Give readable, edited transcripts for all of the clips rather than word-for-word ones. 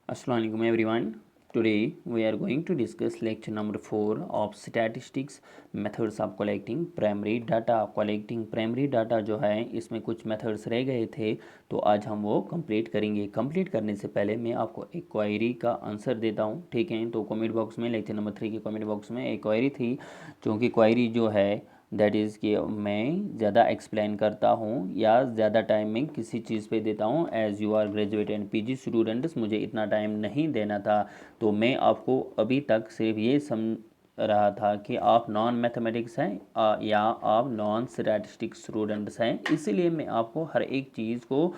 Assalamualaikum everyone. Today we are going to discuss lecture number 4 of statistics methods of collecting primary data. Collecting primary data जो है इसमें कुछ methods रह गए थे तो आज हम वो कंप्लीट करेंगे. कंप्लीट करने से पहले मैं आपको एक क्वेरी का आंसर देता हूँ. ठीक है, तो कमेंट बॉक्स में लेक्चर नंबर 3 के कमेंट बॉक्स में एक क्वेरी थी जो कि क्वेरी जो है दैट इज़ कि मैं ज़्यादा एक्सप्लेन करता हूँ या ज़्यादा टाइम में किसी चीज़ पे देता हूँ. As you are graduate and PG students, मुझे इतना टाइम नहीं देना था. तो मैं आपको अभी तक सिर्फ ये समझ रहा था कि आप नॉन मैथमेटिक्स हैं या आप नॉन स्टैटिस्टिक्स स्टूडेंट्स हैं, इसीलिए मैं आपको हर एक चीज़ को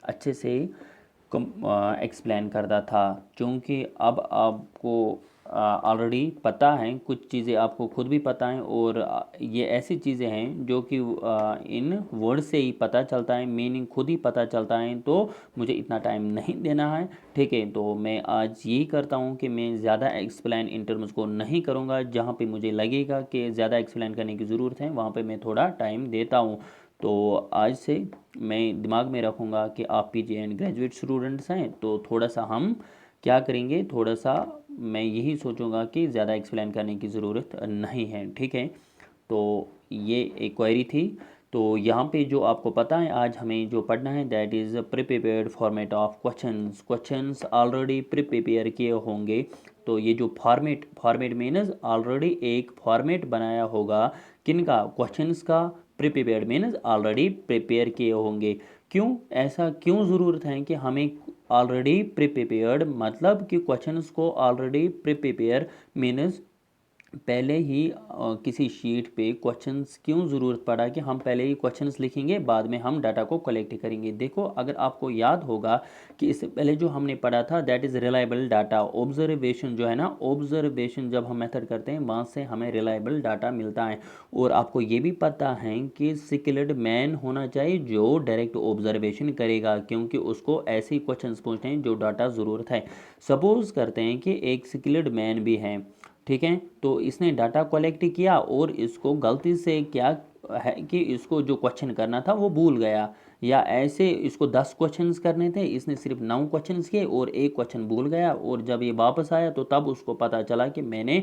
अच्छे से एक्सप्लेन करता था. क्योंकि अब आपको ऑलरेडी पता है, कुछ चीज़ें आपको खुद भी पता हैं और ये ऐसी चीज़ें हैं जो कि इन वर्ड से ही पता चलता है, मीनिंग खुद ही पता चलता है. तो मुझे इतना टाइम नहीं देना है. ठीक है, तो मैं आज यही करता हूँ कि मैं ज़्यादा एक्सप्लेन इन टर्म्स को नहीं करूँगा. जहाँ पे मुझे लगेगा कि ज़्यादा एक्सप्लेन करने की ज़रूरत है वहाँ पे मैं थोड़ा टाइम देता हूँ. तो आज से मैं दिमाग में रखूँगा कि आप पीजी एंड ग्रेजुएट स्टूडेंट्स हैं, तो थोड़ा सा हम क्या करेंगे, थोड़ा सा मैं यही सोचूंगा कि ज़्यादा एक्सप्लेन करने की ज़रूरत नहीं है. ठीक है, तो ये एक क्वेरी थी. तो यहाँ पे जो आपको पता है आज हमें जो पढ़ना है that is prepared format of questions. Questions already prepare किए होंगे. तो ये जो फॉर्मेट फॉर्मेट मीन्स ऑलरेडी एक फॉर्मेट बनाया होगा किनका, क्वेश्चंस का. प्रिपेयर्ड मीन्स ऑलरेडी प्रिपेयर किए होंगे. क्यों, ऐसा क्यों ज़रूरत है कि हमें ऑलरेडी प्रिपेयर्ड, मतलब कि क्वेश्चंस को ऑलरेडी प्रिपेयर मीन्स पहले ही किसी शीट पे क्वेश्चंस क्यों ज़रूरत पड़ा कि हम पहले ही क्वेश्चंस लिखेंगे, बाद में हम डाटा को कलेक्ट करेंगे. देखो, अगर आपको याद होगा कि इससे पहले जो हमने पढ़ा था that is reliable data. Observation जो है ना, ऑब्जर्वेशन जब हम मेथड करते हैं वहाँ से हमें रिलायबल डाटा मिलता है. और आपको ये भी पता है कि स्किल्ड मैन होना चाहिए जो डायरेक्ट ऑब्जर्वेशन करेगा, क्योंकि उसको ऐसे ही क्वेश्चंस पूछते हैं जो डाटा ज़रूरत है. सपोज़ करते हैं कि एक स्किल्ड मैन भी है. ठीक है, तो इसने डाटा कलेक्ट किया और इसको गलती से क्या है कि इसको जो क्वेश्चन करना था वो भूल गया, या ऐसे इसको 10 क्वेश्चंस करने थे, इसने सिर्फ 9 क्वेश्चंस किए और एक क्वेश्चन भूल गया. और जब ये वापस आया तो तब उसको पता चला कि मैंने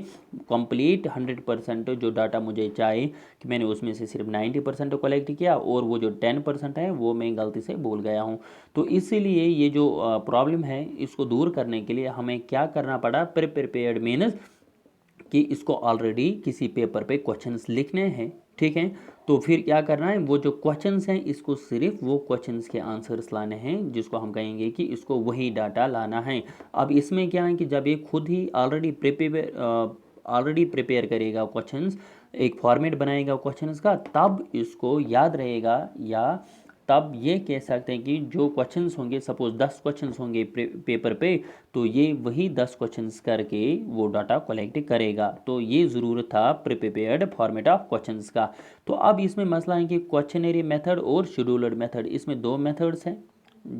कंप्लीट 100% जो डाटा मुझे चाहिए कि मैंने उसमें से सिर्फ 90% कलेक्ट किया और वो जो 10% है वो मैं गलती से भूल गया हूँ. तो इसीलिए ये जो प्रॉब्लम है इसको दूर करने के लिए हमें क्या करना पड़ा, प्रिपेयर्ड मीन्स कि इसको ऑलरेडी किसी पेपर पे क्वेश्चंस लिखने हैं. ठीक है, तो फिर क्या करना है, वो जो क्वेश्चंस हैं इसको सिर्फ वो क्वेश्चंस के आंसर्स लाने हैं, जिसको हम कहेंगे कि इसको वही डाटा लाना है. अब इसमें क्या है कि जब ये खुद ही ऑलरेडी प्रिपेयर करेगा क्वेश्चंस, एक फॉर्मेट बनाएगा क्वेश्चंस का, तब इसको याद रहेगा, या तब ये कह सकते हैं कि जो क्वेश्चंस होंगे, सपोज 10 क्वेश्चंस होंगे पेपर पे, तो ये वही 10 क्वेश्चंस करके वो डाटा कलेक्ट करेगा. तो ये ज़रूरत था प्रिपेयर्ड फॉर्मेट ऑफ क्वेश्चंस का. तो अब इसमें मसला है कि क्वेश्चनरी मेथड और शेड्यूल्ड मेथड, इसमें दो मेथड्स हैं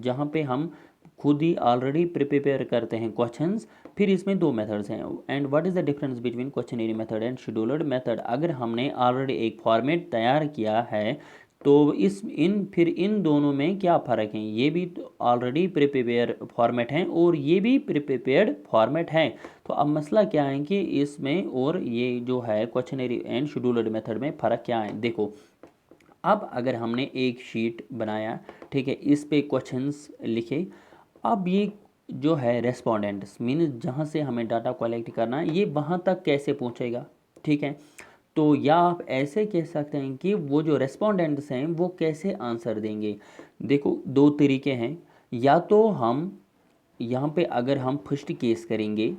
जहाँ पे हम खुद ही ऑलरेडी प्रिपेयर करते हैं क्वेश्चंस. फिर इसमें दो मेथड्स हैं. And what is the difference between questionnaire method and scheduled method. अगर हमने ऑलरेडी एक फॉर्मेट तैयार किया है तो इन दोनों में क्या फ़र्क है. ये भी ऑलरेडी प्रिपेयर फॉर्मेट हैं और ये भी प्रिपेयर्ड फॉर्मेट हैं. तो अब मसला क्या है कि इसमें और ये जो है क्वेश्चनरी एंड शेड्यूल्ड मेथड में फ़र्क क्या है. देखो, अब अगर हमने एक शीट बनाया, ठीक है, इस पे क्वेश्चंस लिखे. अब ये जो है रेस्पोंडेंट्स मीन जहाँ से हमें डाटा कलेक्ट करना है, ये वहाँ तक कैसे पहुँचेगा. ठीक है, तो या आप ऐसे कह सकते हैं कि वो जो रेस्पोंडेंट्स हैं वो कैसे आंसर देंगे. देखो, दो तरीके हैं. या तो हम यहाँ पे अगर हम फर्स्ट केस करेंगे,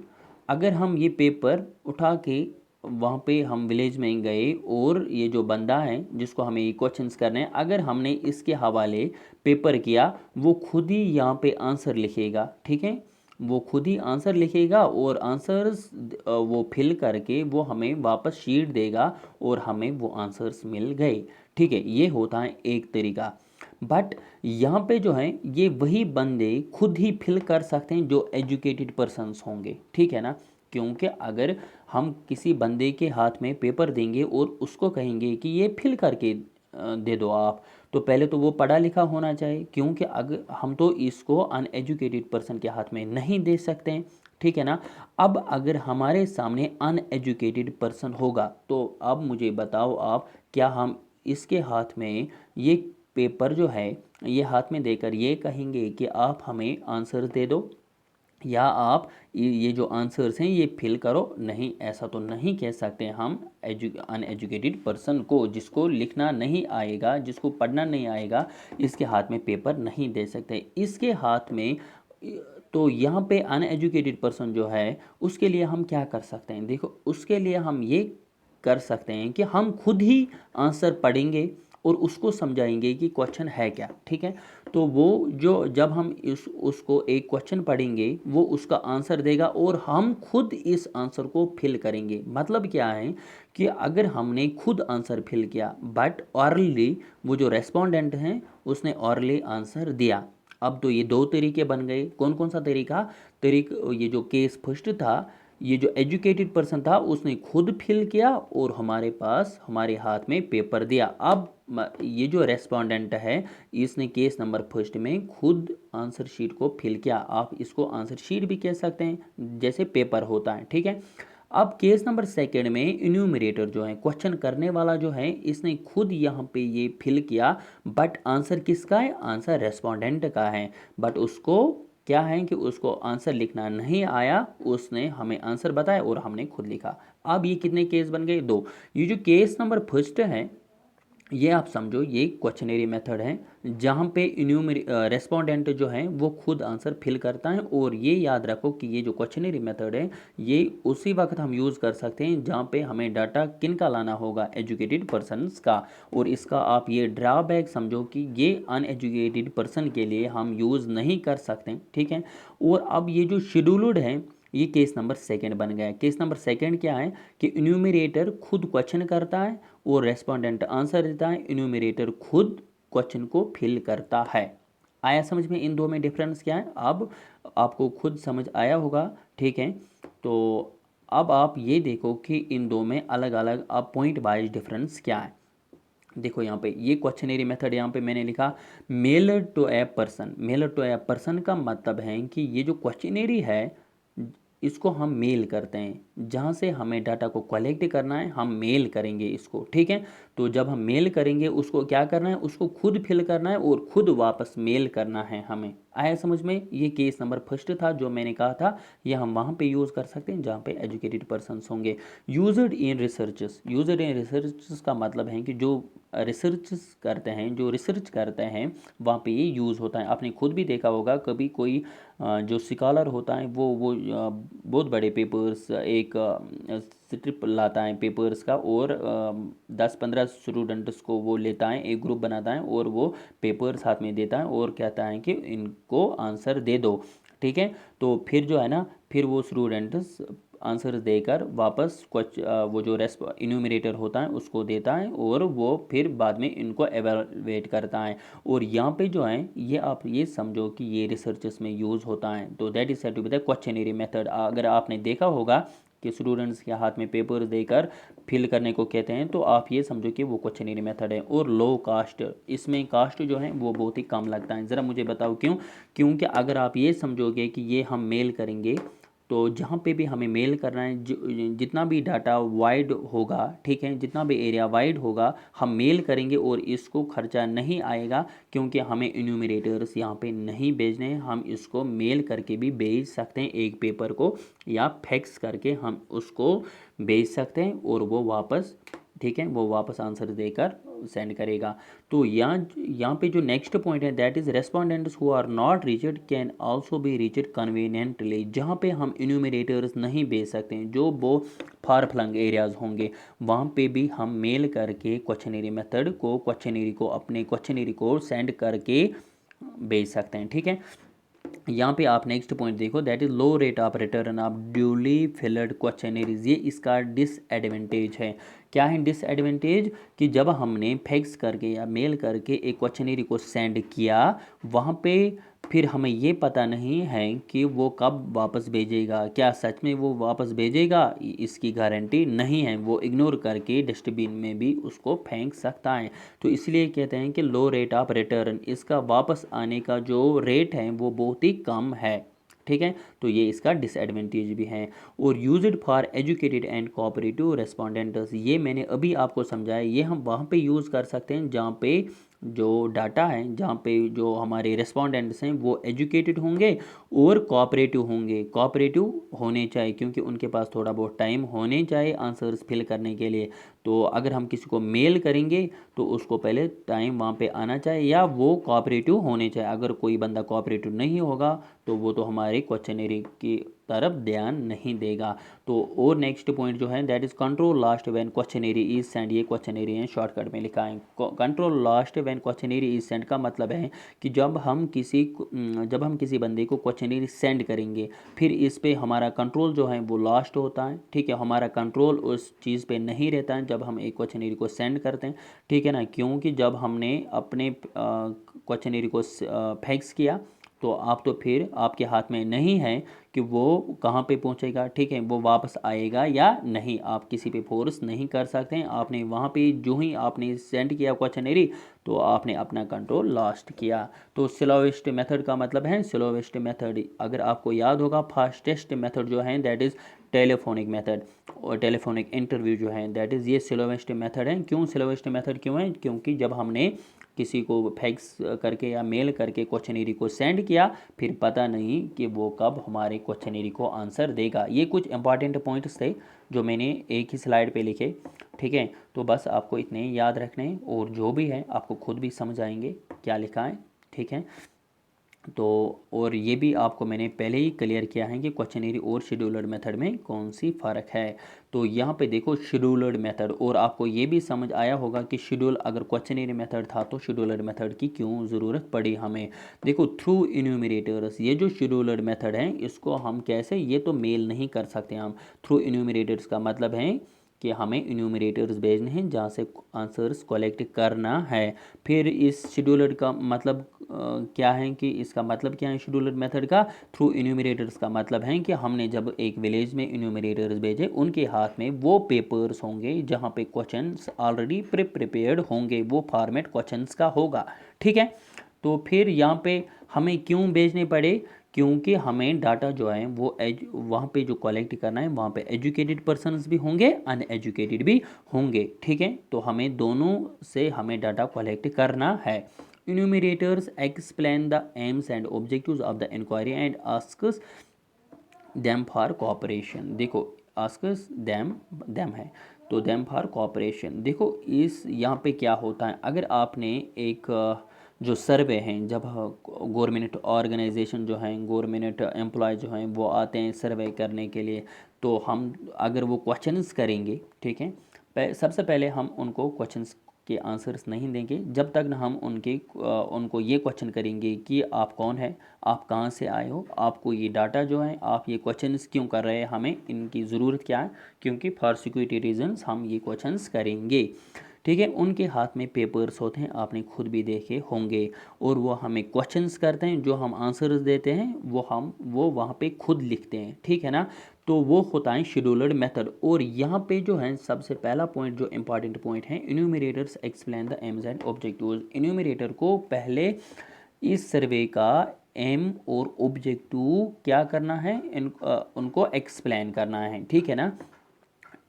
अगर हम ये पेपर उठा के वहाँ पे हम विलेज में गए और ये जो बंदा है जिसको हमें ये क्वेश्चंस करने हैं, अगर हमने इसके हवाले पेपर किया, वो खुद ही यहाँ पे आंसर लिखेगा. ठीक है, वो खुद ही आंसर लिखेगा और आंसर्स वो फिल करके वो हमें वापस शीट देगा और हमें वो आंसर्स मिल गए. ठीक है, ये होता है एक तरीका. बट यहाँ पे जो है ये वही बंदे खुद ही फिल कर सकते हैं जो एजुकेटेड पर्सन्स होंगे. ठीक है ना, क्योंकि अगर हम किसी बंदे के हाथ में पेपर देंगे और उसको कहेंगे कि ये फिल करके दे दो आप, तो पहले तो वो पढ़ा लिखा होना चाहिए, क्योंकि अगर हम तो इसको अनएजुकेटेड पर्सन के हाथ में नहीं दे सकते हैं, ठीक है ना। अब अगर हमारे सामने अनएजुकेटेड पर्सन होगा तो अब मुझे बताओ आप, क्या हम इसके हाथ में ये पेपर जो है ये हाथ में देकर ये कहेंगे कि आप हमें आंसर दे दो, या आप ये जो आंसर्स हैं ये फिल करो? नहीं, ऐसा तो नहीं कह सकते हम अनएजुकेटेड पर्सन को, जिसको लिखना नहीं आएगा, जिसको पढ़ना नहीं आएगा, इसके हाथ में पेपर नहीं दे सकते। इसके हाथ में तो यहाँ पे अनएजुकेटेड पर्सन जो है उसके लिए हम क्या कर सकते हैं? देखो, उसके लिए हम ये कर सकते हैं कि हम खुद ही आंसर पढ़ेंगे और उसको समझाएंगे कि क्वेश्चन है क्या, ठीक है। तो वो जो जब हम उसको एक क्वेश्चन पढ़ेंगे वो उसका आंसर देगा और हम खुद इस आंसर को फिल करेंगे। मतलब क्या है कि अगर हमने खुद आंसर फिल किया बट ऑरली वो जो रेस्पोंडेंट हैं उसने ऑरली आंसर दिया। अब तो ये दो तरीके बन गए। कौन कौन सा तरीका? ये जो केस फर्स्ट था, ये जो एजुकेटेड पर्सन था उसने खुद फिल किया और हमारे पास हमारे हाथ में पेपर दिया। अब ये जो रेस्पोंडेंट है इसने केस नंबर फर्स्ट में खुद आंसर शीट को फिल किया। आप इसको आंसर शीट भी कह सकते हैं, जैसे पेपर होता है, ठीक है। अब केस नंबर सेकेंड में इन्यूमरेटर जो है, क्वेश्चन करने वाला जो है, इसने खुद यहाँ पे ये फिल किया बट आंसर किसका है? आंसर रेस्पोंडेंट का है। बट उसको क्या है कि उसको आंसर लिखना नहीं आया, उसने हमें आंसर बताया और हमने खुद लिखा। अब ये कितने केस बन गए? दो। ये जो केस नंबर फर्स्ट है ये आप समझो ये क्वेश्चनरी मेथड है, जहाँ पे रेस्पोंडेंट जो है वो खुद आंसर फिल करता है। और ये याद रखो कि ये जो क्वेश्चनरी मेथड है ये उसी वक्त हम यूज़ कर सकते हैं जहाँ पे हमें डाटा किन का लाना होगा? एजुकेटेड पर्सनस का। और इसका आप ये ड्रॉबैक समझो कि ये अनएजुकेटेड पर्सन के लिए हम यूज़ नहीं कर सकते, ठीक है। और अब ये जो शेड्यूल्ड है ये केस नंबर सेकंड बन गया है। केस नंबर सेकंड क्या है कि इन्यूमरेटर खुद क्वेश्चन करता है और रेस्पोंडेंट आंसर देता है। इन्यूमरेटर खुद क्वेश्चन को फिल करता है। आया समझ में इन दो में डिफरेंस क्या है? अब आपको खुद समझ आया होगा, ठीक है। तो अब आप ये देखो कि इन दो में अलग अलग अब पॉइंट वाइज डिफरेंस क्या है। देखो यहाँ पे ये क्वेश्चनरी मेथड, यहाँ पे मैंने लिखा mail to a person. Mail to a person का मतलब है कि ये जो क्वेश्चनरी है इसको हम मेल करते हैं, जहाँ से हमें डाटा को कलेक्ट करना है हम मेल करेंगे इसको, ठीक है। तो जब हम मेल करेंगे उसको क्या करना है? उसको खुद फिल करना है और खुद वापस मेल करना है हमें। आया समझ में? ये केस नंबर फर्स्ट था जो मैंने कहा था, ये हम वहाँ पे यूज़ कर सकते हैं जहाँ पे एजुकेटेड पर्सन्स होंगे। Used in researches. Used in researches का मतलब है कि जो रिसर्च करते हैं, जो रिसर्च करते हैं वहाँ पे ये यूज़ होता है। आपने खुद भी देखा होगा कभी कोई जो स्कॉलर होता है वो बहुत बड़े पेपर्स एक स्ट्रिप लाता है पेपर्स का और 10-15 स्टूडेंट्स को वो लेता है, एक ग्रुप बनाता है और वो पेपर्स हाथ में देता है और कहता है कि इनको आंसर दे दो, ठीक है। तो फिर जो है ना, फिर वो स्टूडेंट्स आंसर देकर वापस वो जो इन्यूमरेटर होता है उसको देता है और वो फिर बाद में इनको एवेलुएट करता है। और यहाँ पे जो है ये आप ये समझो कि ये रिसर्चेस में यूज़ होता है। तो that is said to be the questionnaire method. अगर आपने देखा होगा कि स्टूडेंट्स के हाथ में पेपर देकर फिल करने को कहते हैं, तो आप ये समझो कि वो क्वेश्चनरी मेथड है। और लो कास्ट, इसमें कास्ट जो है वो बहुत ही कम लगता है। ज़रा मुझे बताओ क्यों? क्योंकि अगर आप ये समझोगे कि ये हम मेल करेंगे तो जहाँ पे भी हमें मेल करना है, जितना भी डाटा वाइड होगा, ठीक है, जितना भी एरिया वाइड होगा हम मेल करेंगे और इसको खर्चा नहीं आएगा, क्योंकि हमें इन्यूमरेटर्स यहाँ पे नहीं भेजने हैं। हम इसको मेल करके भी भेज सकते हैं एक पेपर को, या फैक्स करके हम उसको भेज सकते हैं और वो वापस, ठीक है, वो वापस आंसर देकर सेंड करेगा। तो यहाँ पे जो नेक्स्ट पॉइंट है that is respondents who are not reached can also be reached conveniently. जहाँ पे हम इन्यूमरेटर्स नहीं भेज सकते हैं, जो वो फार फ्लंग एरियाज होंगे, वहाँ पे भी हम मेल करके क्वेश्चनरी मेथड को अपने क्वेश्चनरी को सेंड करके भेज सकते हैं, ठीक है। यहाँ पे आप नेक्स्ट पॉइंट देखो that is low rate of return of duly field questionnaires. ये इसका डिसएडवांटेज है। क्या है डिसएडवांटेज? कि जब हमने फैक्स करके या मेल करके एक क्वेश्चनरी को सेंड किया, वहाँ पे फिर हमें ये पता नहीं है कि वो कब वापस भेजेगा, क्या सच में वो वापस भेजेगा, इसकी गारंटी नहीं है। वो इग्नोर करके डस्टबिन में भी उसको फेंक सकता है। तो इसलिए कहते हैं कि लो रेट ऑफ रिटर्न, इसका वापस आने का जो रेट है वो बहुत ही कम है। ठीक है, तो ये इसका डिसएडवांटेज भी है। और use it for educated and cooperative respondents, ये मैंने अभी आपको समझाया, ये हम वहाँ पे यूज़ कर सकते हैं जहाँ पे जो डाटा है, जहाँ पे जो हमारे रेस्पोंडेंट्स हैं वो एजुकेटेड होंगे और कोऑपरेटिव होंगे। कोऑपरेटिव होने चाहिए क्योंकि उनके पास थोड़ा बहुत टाइम होने चाहिए आंसर्स फिल करने के लिए। तो अगर हम किसी को मेल करेंगे तो उसको पहले टाइम वहाँ पे आना चाहिए या वो कोऑपरेटिव होने चाहिए। अगर कोई बंदा कोऑपरेटिव नहीं होगा तो वो तो हमारे क्वेश्चनरी की तरफ ध्यान नहीं देगा। तो और नेक्स्ट पॉइंट जो है that is control last when questionnaire is send, ये क्वेश्चनरी है शॉर्टकट में लिखा है। Control last when questionnaire is send का मतलब है कि जब हम किसी बंदे को क्वेश्चनरी सेंड करेंगे फिर इस पे हमारा कंट्रोल जो है वो लास्ट होता है। ठीक है, हमारा कंट्रोल उस चीज़ पे नहीं रहता है जब हम एक क्वेश्चनरी को सेंड करते हैं। ठीक है ना, क्योंकि जब हमने अपने क्वेश्चनरी को फैक्स किया तो आप तो फिर आपके हाथ में नहीं है कि वो कहाँ पे पहुँचेगा। ठीक है, वो वापस आएगा या नहीं, आप किसी पे फोर्स नहीं कर सकते हैं। आपने वहाँ पे जो ही आपने सेंड किया क्वेश्चनरी तो आपने अपना कंट्रोल लॉस्ट किया। तो स्लोवेस्ट मेथड का मतलब है स्लोवेस्ट मेथड। अगर आपको याद होगा फास्टेस्ट मेथड जो है दैट इज़ टेलीफोनिक मेथड, और टेलीफोनिक इंटरव्यू जो है दैट इज़ ये स्लोवेस्ट मेथड है। क्यों स्लोवेस्ट मेथड क्यों है? क्योंकि जब हमने किसी को फैक्स करके या मेल करके क्वेश्चनरी को सेंड किया फिर पता नहीं कि वो कब हमारे क्वेश्चनरी को आंसर देगा। ये कुछ इंपॉर्टेंट पॉइंट्स थे जो मैंने एक ही स्लाइड पे लिखे। ठीक है, तो बस आपको इतने याद रखने हैं और जो भी है आपको खुद भी समझ आएंगे क्या लिखा है। ठीक है, तो और ये भी आपको मैंने पहले ही क्लियर किया है कि क्वेश्चनरी और शेड्यूलर मेथड में कौन सी फ़र्क है। तो यहाँ पे देखो शेड्यूलर मेथड, और आपको ये भी समझ आया होगा कि शेड्यूल अगर क्वेश्चनरी मेथड था तो शेड्यूलर मेथड की क्यों ज़रूरत पड़ी हमें। देखो थ्रू इन्यूमरेटर्स, ये जो शेड्यूलर मेथड है इसको हम कैसे, ये तो मेल नहीं कर सकते हम। थ्रू इन्यूमरेटर्स का मतलब है कि हमें इन्यूमरेटर्स भेजने हैं जहाँ से आंसर्स कलेक्ट करना है। फिर इस शेड्यूलर का मतलब क्या है कि इसका मतलब क्या है शेड्यूलर मेथड का? थ्रू इन्यूमरेटर्स का मतलब है कि हमने जब एक विलेज में इन्यूमरेटर्स भेजे उनके हाथ में वो पेपर्स होंगे जहाँ पे क्वेश्चंस ऑलरेडी प्रिपेयर्ड होंगे, वो फॉर्मेट क्वेश्चंस का होगा। ठीक है, तो फिर यहाँ पे हमें क्यों भेजने पड़े? क्योंकि हमें डाटा जो है वो वहाँ पे जो कलेक्ट करना है वहाँ पे एजुकेटेड पर्सन्स भी होंगे अनएजुकेटेड भी होंगे। ठीक है, तो हमें दोनों से हमें डाटा कलेक्ट करना है। Enumerators explain the aims and objectives of the inquiry and asks them for cooperation। देखो asks them है तो them for cooperation। देखो इस यहाँ पे क्या होता है, अगर आपने एक जो सर्वे हैं, जब गवर्नमेंट ऑर्गेनाइजेशन जो हैं, गवर्नमेंट एम्प्लॉय जो हैं वो आते हैं सर्वे करने के लिए, तो हम अगर वो क्वेश्चंस करेंगे, ठीक है, सबसे पहले हम उनको क्वेश्चंस के आंसर्स नहीं देंगे जब तक ना हम उनको ये क्वेश्चन करेंगे कि आप कौन है, आप कहाँ से आए हो, आपको ये डाटा जो है आप ये क्वेश्चंस क्यों कर रहे हैं, हमें इनकी ज़रूरत क्या है, क्योंकि फॉर सिक्योरिटी रीजंस हम ये क्वेश्चंस करेंगे। ठीक है, उनके हाथ में पेपर्स होते हैं, आपने खुद भी देखे होंगे, और वो हमें क्वेश्चंस करते हैं, जो हम आंसर्स देते हैं वो वहाँ पे खुद लिखते हैं। ठीक है ना, तो वो होता है शेड्यूलर्ड मेथड। और यहाँ पे जो है सबसे पहला पॉइंट जो इंपॉर्टेंट पॉइंट है, enumerators explain the aims and objectives. Enumerator को पहले इस सर्वे का एम और ऑब्जेक्टिव क्या करना है, उनको एक्सप्लेन करना है। ठीक है ना,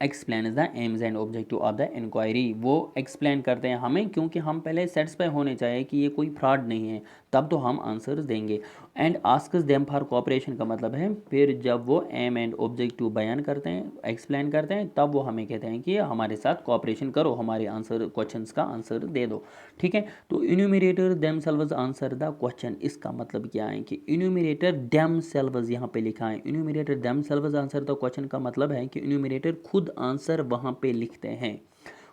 explain is the aims and objective of the inquiry, वो एक्सप्लेन करते हैं हमें, क्योंकि हम पहले सेटिस्फाई होने चाहिए कि ये कोई फ्रॉड नहीं है, तब तो हम आंसर्स देंगे। And asks them for cooperation का मतलब है फिर जब वो एम एंड ऑब्जेक्टिव बयान करते हैं, एक्सप्लेन करते हैं, तब वो हमें कहते हैं कि हमारे साथ कोऑपरेशन करो, हमारे आंसर क्वेश्चंस का आंसर दे दो। ठीक है, तो enumerator themselves answer the question, इसका मतलब क्या है कि इन्यूमरेटर देमसेल्व्स यहाँ पे लिखा है, enumerator themselves answer the question का मतलब है कि इन्यूमरेटर खुद आंसर वहाँ पे लिखते हैं।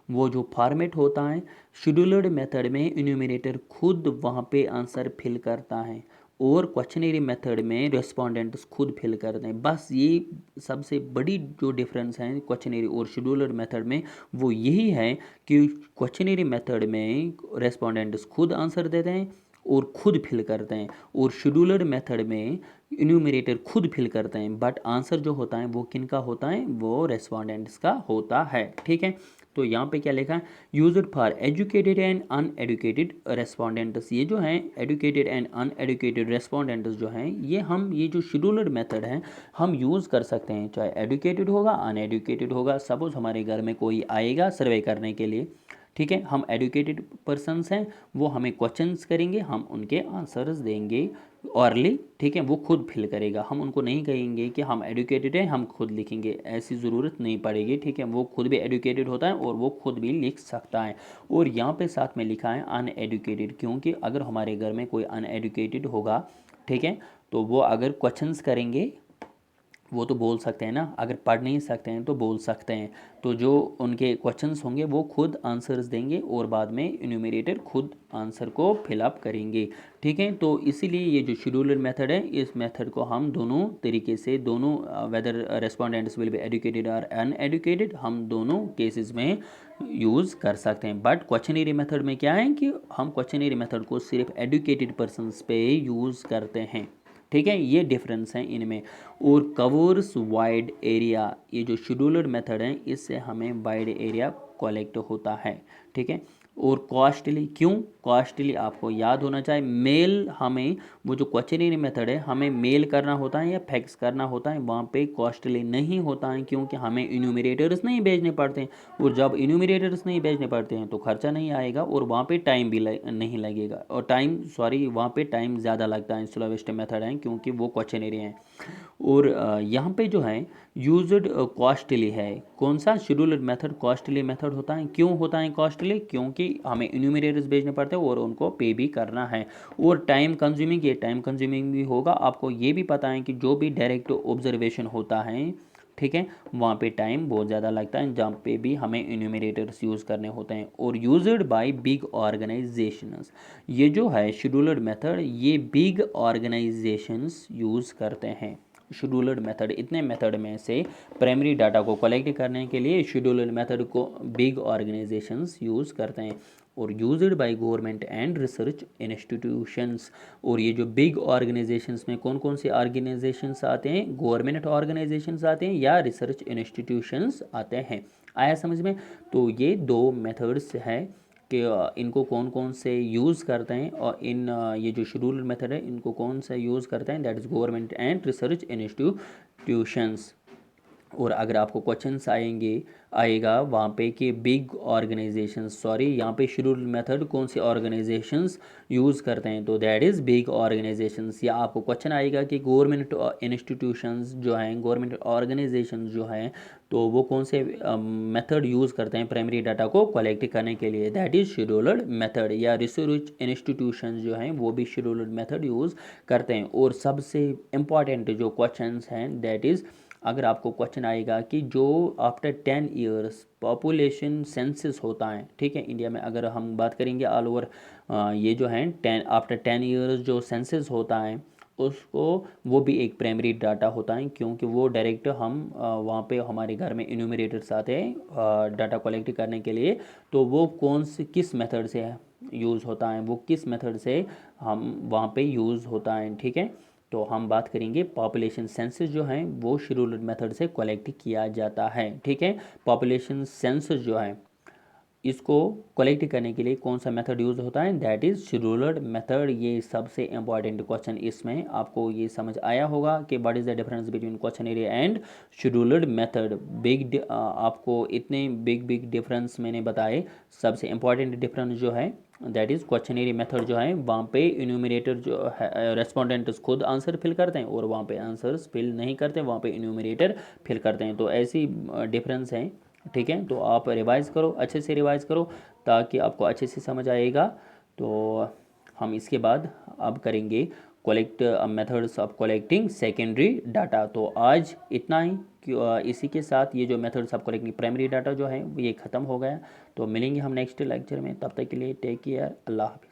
वो जो फॉर्मेट होता है शेड्यूलर्ड मेथड में इन्यूमरेटर खुद वहाँ पे आंसर फिल करता है, और क्वेश्चनरी मेथड में रेस्पोंडेंट्स खुद फिल करते हैं। बस ये सबसे बड़ी जो डिफरेंस है क्वेश्चनरी और शेड्यूलर्ड मेथड में वो यही है कि क्वेश्चनरी मेथड में रेस्पोंडेंट्स खुद आंसर देते हैं और खुद फिल करते हैं, और शेड्यूलर मेथड में इन्यूमरेटर खुद फिल करते हैं, बट आंसर जो होता है वो किन का होता है, वो रेस्पोंडेंट्स का होता है। ठीक है, तो यहाँ पे क्या लिखा है, used for educated and uneducated respondents. ये जो हैं एडुकेटेड एंड अनएडुकेटेड रेस्पोंडेंट्स जो हैं, ये जो शेड्यूलर मेथड है हम यूज़ कर सकते हैं, चाहे एडुकेटेड होगा अनएडुकेटेड होगा। सपोज हमारे घर में कोई आएगा सर्वे करने के लिए, ठीक है, हम एडुकेटेड पर्सनस हैं, वो हमें क्वेश्चंस करेंगे, हम उनके आंसर्स देंगे ऑरली, ठीक है, वो खुद फिल करेगा। हम उनको नहीं कहेंगे कि हम एडुकेटेड हैं, हम खुद लिखेंगे, ऐसी ज़रूरत नहीं पड़ेगी। ठीक है, वो खुद भी एडुकेटेड होता है और वो खुद भी लिख सकता है। और यहाँ पे साथ में लिखा है अनएडुकेटेड, क्योंकि अगर हमारे घर में कोई अनएडुकेटेड होगा, ठीक है, तो वो अगर क्वेश्चंस करेंगे वो तो बोल सकते हैं ना, अगर पढ़ नहीं सकते हैं तो बोल सकते हैं। तो जो उनके क्वेश्चंस होंगे वो खुद आंसर्स देंगे और बाद में इन्यूमरेटर खुद आंसर को फिलअप करेंगे। ठीक है, तो इसीलिए ये जो शेड्यूलर मेथड है, इस मेथड को हम दोनों तरीके से, दोनों whether respondents will be educated और अनएडुकेटेड, हम दोनों केसेस में यूज़ कर सकते हैं। बट क्वेश्चनरी मेथड में क्या है कि हम क्वेश्चनरी मेथड को सिर्फ एडुकेटेड पर्सनस पे यूज़ करते हैं। ठीक है, ये डिफरेंस है इनमें। और कवर्स वाइड एरिया, ये जो शेड्यूलर मेथड है इससे हमें वाइड एरिया कलेक्ट होता है। ठीक है, और कॉस्टली, क्यों कॉस्टली आपको याद होना चाहिए। मेल, हमें वो जो क्वेश्चनरी मेथड है हमें मेल करना होता है या फैक्स करना होता है, वहाँ पे कॉस्टली नहीं होता है, क्योंकि हमें इन्यूमरेटर्स नहीं भेजने पड़ते हैं। और जब इन्यूमरेटर्स नहीं भेजने पड़ते हैं तो खर्चा नहीं आएगा और वहाँ पे टाइम भी नहीं लगेगा, और वहाँ पे टाइम ज़्यादा लगता है स्लोवेस्ट मेथड है, क्योंकि वो क्वेश्चनरी है। और यहाँ पे जो है यूज्ड कॉस्टली है, कौन सा शेड्यूलर मेथड कॉस्टली मेथड होता है। क्यों होता है कॉस्टली, क्योंकि हमें इन्यूमरेटर्स भेजने पड़ते हैं और उनको पे भी करना है। और टाइम कंज्यूमिंग, ये टाइम कंज्यूमिंग भी होगा। आपको ये भी पता है कि जो भी डायरेक्ट ऑब्जर्वेशन होता है, ठीक है, वहाँ पे टाइम बहुत ज़्यादा लगता है, जहाँ पे भी हमें इन्यूमरेटर्स यूज़ करने होते हैं। और यूज्ड बाय बिग ऑर्गेनाइजेशंस, ये जो है शेड्यूलर मेथड ये बिग ऑर्गेनाइजेशंस यूज़ करते हैं। शेड्यूलर मेथड, इतने मेथड में से प्राइमरी डाटा को कलेक्ट करने के लिए शेड्यूलर मेथड को बिग ऑर्गेनाइजेशंस यूज़ करते हैं। और used by government and research institutions, और ये जो बिग ऑर्गेनाइजेशंस में कौन कौन से ऑर्गेनाइजेशंस आते हैं, गवर्नमेंट ऑर्गेनाइजेशंस आते हैं या रिसर्च इंस्टीट्यूशंस आते हैं। आया समझ में। तो ये दो मेथड्स हैं कि इनको कौन कौन से यूज़ करते हैं, और ये जो शेड्यूलर मेथड है इनको कौन सा यूज़ करते हैं, that is government and research institutions. और अगर आपको क्वेश्चंस आएगा वहाँ पे कि बिग ऑर्गेनाइजेशंस, सॉरी यहाँ पे शेड्यूल मेथड कौन सी ऑर्गेनाइजेशंस यूज़ करते हैं, तो दैट इज़ बिग ऑर्गेनाइजेशंस। या आपको क्वेश्चन आएगा कि गवर्नमेंट इंस्टीट्यूशंस जो हैं, गवर्नमेंट ऑर्गेनाइजेशंस जो हैं, तो वो कौन से मेथड यूज़ करते हैं प्राइमरी डाटा को कलेक्ट करने के लिए, दैट इज़ शेड्यूलर मेथड। या रिसर्च इंस्टीट्यूशंस जो हैं वो भी शेड्यूलर मेथड यूज़ करते हैं। और सबसे इम्पॉर्टेंट जो क्वेश्चंस हैं, दैट इज़ अगर आपको क्वेश्चन आएगा कि जो आफ्टर 10 ईयर्स पॉपुलेशन सेंसस होता है, ठीक है, इंडिया में अगर हम बात करेंगे ऑल ओवर, ये जो है आफ्टर 10 ईयर्स जो सेंसस होता है उसको, वो भी एक प्राइमरी डाटा होता है, क्योंकि वो डायरेक्ट हम वहाँ पे हमारे घर में इन्यूमरेटर्स आते हैं डाटा कलेक्ट करने के लिए। तो वो किस मेथड से यूज़ होता है, वो किस मेथड से हम वहाँ पे यूज़ होता है। ठीक है, तो हम बात करेंगे पॉपुलेशन सेंसस जो है वो शेड्यूलर मेथड से कलेक्ट किया जाता है। ठीक है, पॉपुलेशन सेंसस जो है इसको कलेक्ट करने के लिए कौन सा मेथड यूज़ होता है, दैट इज़ शेड्यूलर मेथड। ये सबसे इंपॉर्टेंट क्वेश्चन, इसमें आपको ये समझ आया होगा कि what is the difference between questionnaire and scheduler method. आपको इतने बिग डिफरेंस मैंने बताए। सबसे इंपॉर्टेंट डिफरेंस जो है दैट इज़ क्वेश्चनरी मेथड जो है वहाँ पे इन्यूमरेटर जो है रेस्पोंडेंट्स खुद आंसर फिल करते हैं, और वहाँ पे आंसर्स फिल नहीं करते, वहाँ पे इन्यूमरेटर फिल करते हैं। तो ऐसी डिफरेंस हैं। ठीक है, तो आप रिवाइज़ करो, अच्छे से रिवाइज़ करो ताकि आपको अच्छे से समझ आएगा। तो हम इसके बाद अब करेंगे methods of collecting secondary data. तो आज इतना ही कि इसी के साथ ये जो methods of collecting primary data जो है ये ख़त्म हो गया। तो मिलेंगे हम नेक्स्ट लेक्चर में, तब तक के लिए टेक केयर, अल्लाह हाफ़िज़।